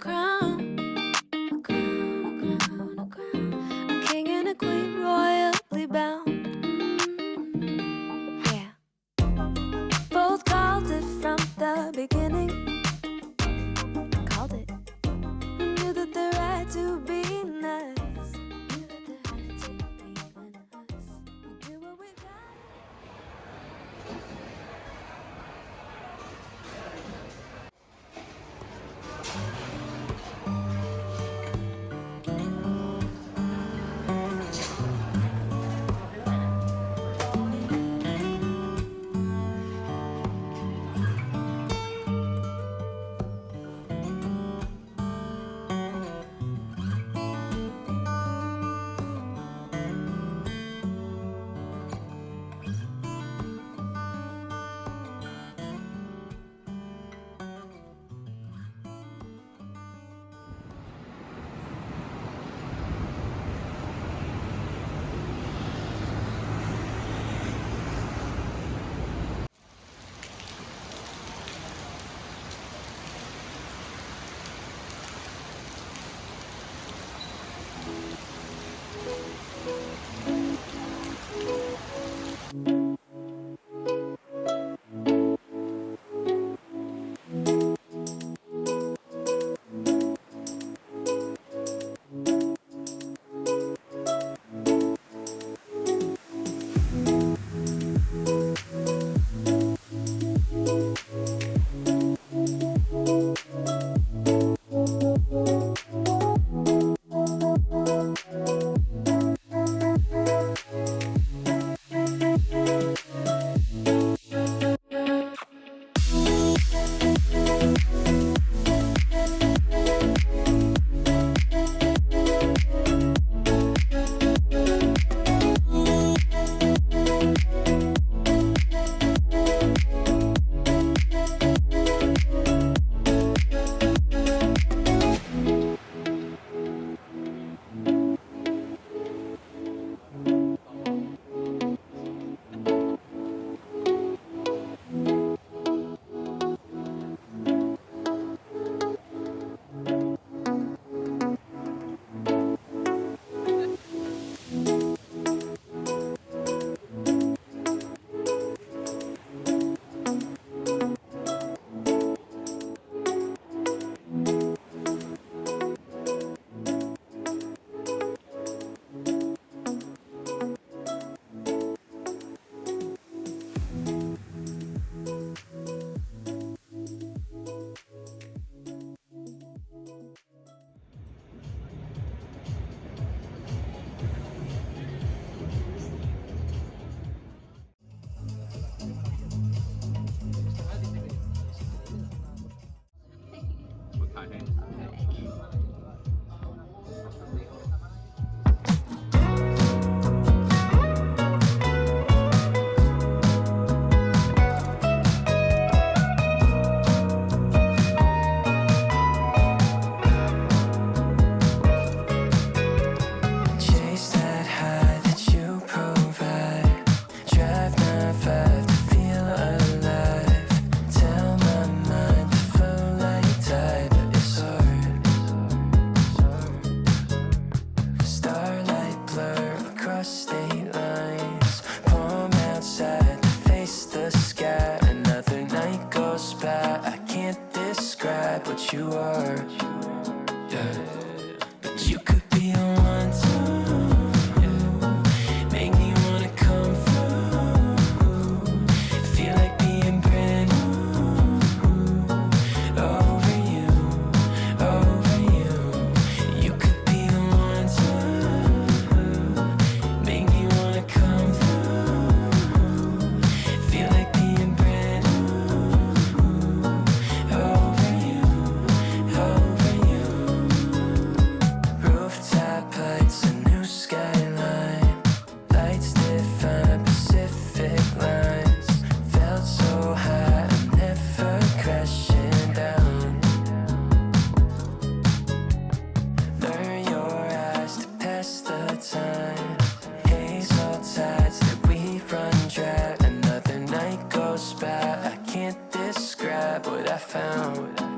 crown, a crown, a crown, a crown. A king and a queen royally bound. Yeah. Both called it from the beginning. Called it. Knew that the right to be nice. Knew that the right to be us. We do what we got. You are, yeah. But you could be the one to, yeah. Make me wanna come through. Feel like being brand new. Over you, over you. You could be the one to make me wanna come through. Feel like being brand new. Over you. Over you. Rooftop lights, a new skyline. Lights define Pacific lines. Felt so high, I'm never crashing down. Blur your eyes to pass the time. Hazel tides that we run dry. Another night goes by, I can't describe what I found.